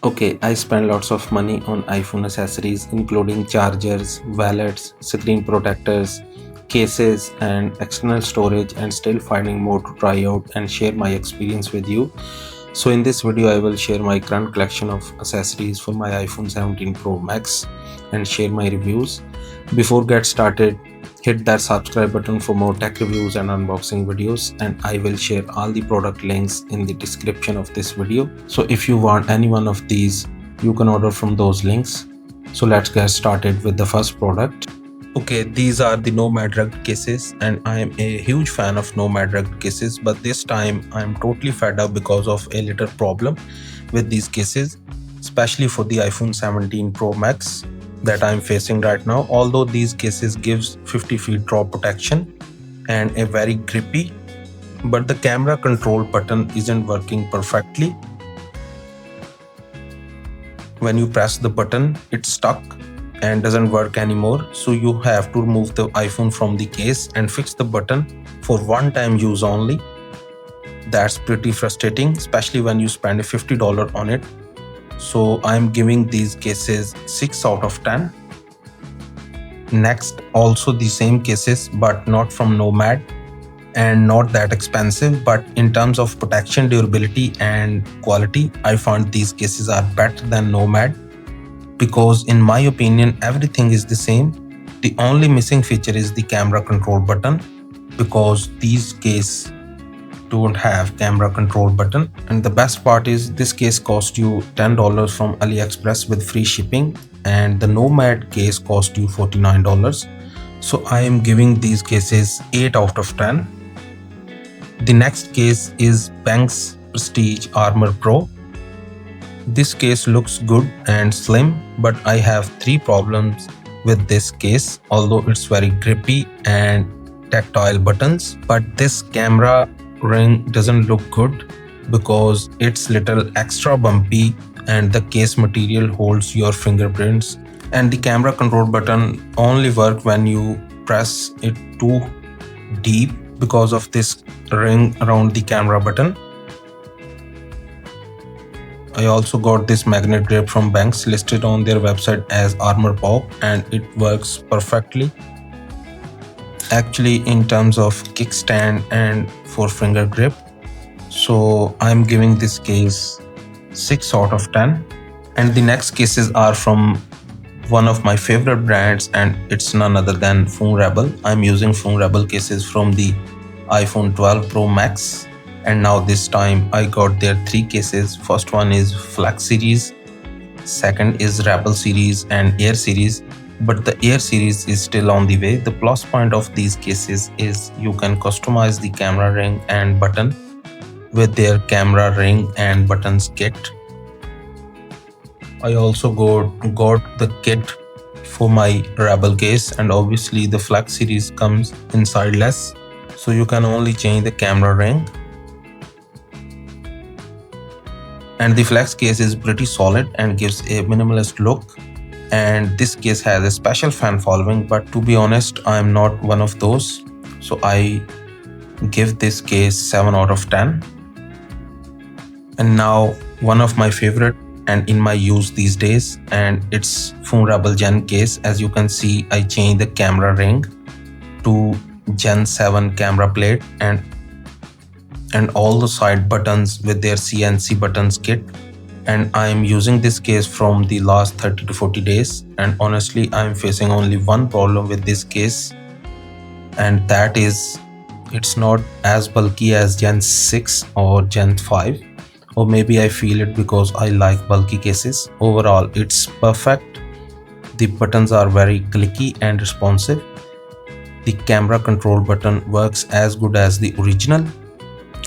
Okay, I spend lots of money on iPhone accessories including chargers, wallets, screen protectors, cases and external storage, and still finding more to try out and share my experience with you. So in this video I will share my current collection of accessories for my iPhone 17 Pro Max and share my reviews. Before get started, hit that subscribe button for more tech reviews and unboxing videos, and I will share all the product links in the description of this video. So if you want any one of these, you can order from those links. So let's get started with the first product. Okay, these are the Nomad Rugged Cases, and I am a huge fan of Nomad Rugged Cases, but this time I am totally fed up because of a little problem with these cases, especially for the iPhone 17 Pro Max that I'm facing right now. Although these cases gives 50 feet drop protection and a very grippy, but the camera control button isn't working perfectly. When you press the button, it's stuck and doesn't work anymore, so you have to remove the iPhone from the case and fix the button for one-time use only. That's pretty frustrating, especially when you spend $50 on it. So I'm giving these cases 6 out of 10. Next, also the same cases but not from Nomad and not that expensive, but in terms of protection, durability and quality, I found these cases are better than Nomad, because in my opinion everything is the same. The only missing feature is the camera control button, because these cases don't have camera control button. And the best part is this case cost you $10 from AliExpress with free shipping, and the Nomad case cost you $49. So I am giving these cases 8 out of 10. The next case is Benks Prestige ArmorPro. This case looks good and slim, but I have 3 problems with this case. Although it's very grippy and tactile buttons, but this camera ring doesn't look good because it's little extra bumpy and the case material holds your fingerprints, and the camera control button only works when you press it too deep because of this ring around the camera button. I also got this magnet grip from Benks, listed on their website as ArmorPro, and it works perfectly. Actually, in terms of kickstand and for finger grip. So I'm giving this case 6 out of 10. And the next cases are from one of my favorite brands, and it's none other than PhoneRebel. I'm using PhoneRebel cases from the iPhone 12 Pro Max, and now this time I got their 3 cases. First one is Flex series, second is Rebel series and Air series, but the Air series is still on the way. The plus point of these cases is you can customize the camera ring and button with their camera ring and buttons kit. I also got the kit for my Rebel case, and obviously the Flex series comes inside less, so you can only change the camera ring. And the Flex case is pretty solid and gives a minimalist look. And this case has a special fan following, but to be honest, I'm not one of those. So I give this case 7 out of 10. And now one of my favorite and in my use these days, and it's PhoneRebel Gen case. As you can see, I changed the camera ring to Gen 7 camera plate and all the side buttons with their CNC buttons kit. And I am using this case from the last 30 to 40 days, and honestly I am facing only one problem with this case, and that is it's not as bulky as Gen 6 or Gen 5, or maybe I feel it because I like bulky cases. Overall it's perfect. The buttons are very clicky and responsive. The camera control button works as good as the original,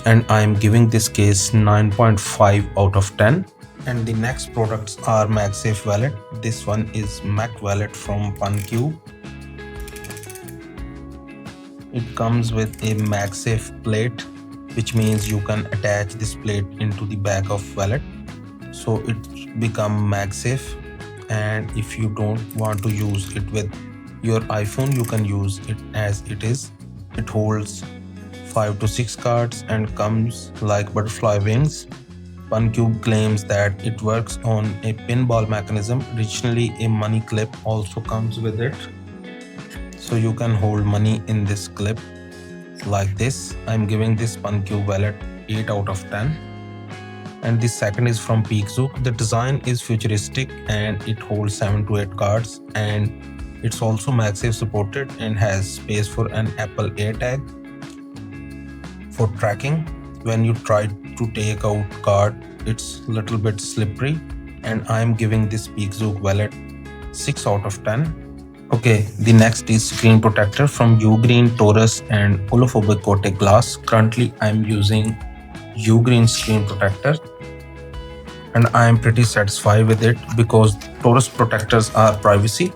and I am giving this case 9.5 out of 10. And the next products are MagSafe wallet. This one is Mech wallet from PunCube. It comes with a MagSafe plate, which means you can attach this plate into the back of wallet, so it become MagSafe. And if you don't want to use it with your iPhone, you can use it as it is. It holds 5 to 6 cards and comes like butterfly wings. PunCube claims that it works on a pinball mechanism. Additionally, a money clip also comes with it. So you can hold money in this clip like this. I'm giving this PunCube wallet 8 out of 10. And the second is from PeakZooc. The design is futuristic and it holds 7 to 8 cards, and it's also MagSafe supported and has space for an Apple AirTag for tracking. When you try to take out card, it's a little bit slippery, and I'm giving this PeakZooc wallet 6 out of 10. Okay, the next is screen protector from Ugreen, Torras and Oleophobic coated glass. Currently I'm using Ugreen screen protector and I am pretty satisfied with it because Torras protectors are privacy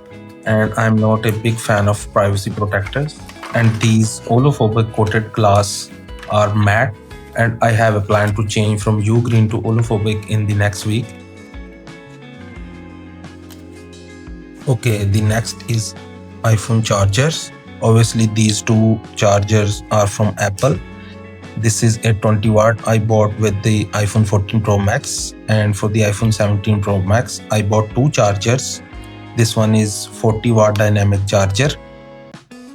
and I'm not a big fan of privacy protectors. And these Oleophobic coated glass are matte, and I have a plan to change from Ugreen to Oleophobic in the next week. Okay, the next is iPhone chargers. Obviously these two chargers are from Apple. This is a 20 watt I bought with the iPhone 14 Pro Max, and for the iPhone 17 Pro Max I bought two chargers. This one is 40 watt dynamic charger.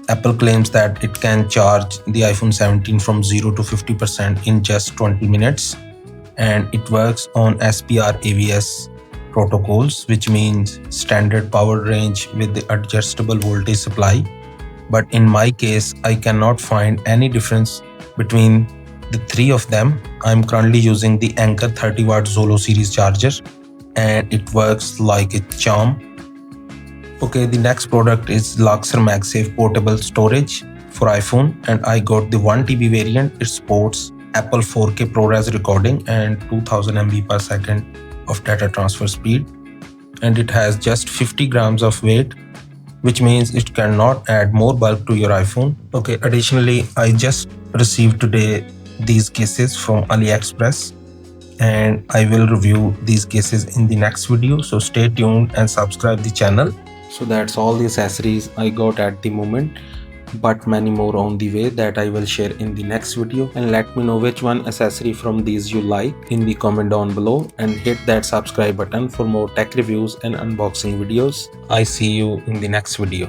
Apple claims that it can charge the iPhone 17 from 0 to 50% in just 20 minutes, and it works on SPR AVS protocols, which means standard power range with the adjustable voltage supply. But in my case I cannot find any difference between the three of them. I'm currently using the Anker 30 watt Zolo series charger and it works like a charm. Okay, the next product is Lexar MagSafe portable storage for iPhone, and I got the 1 TB variant. It supports Apple 4K ProRes recording and 2000 MB per second of data transfer speed, and it has just 50 grams of weight, which means it cannot add more bulk to your iPhone. Okay, additionally, I just received today these cases from AliExpress and I will review these cases in the next video. So stay tuned and subscribe the channel. So that's all the accessories I got at the moment, but many more on the way that I will share in the next video. And let me know which one accessory from these you like in the comment down below, and hit that subscribe button for more tech reviews and unboxing videos. I see you in the next video.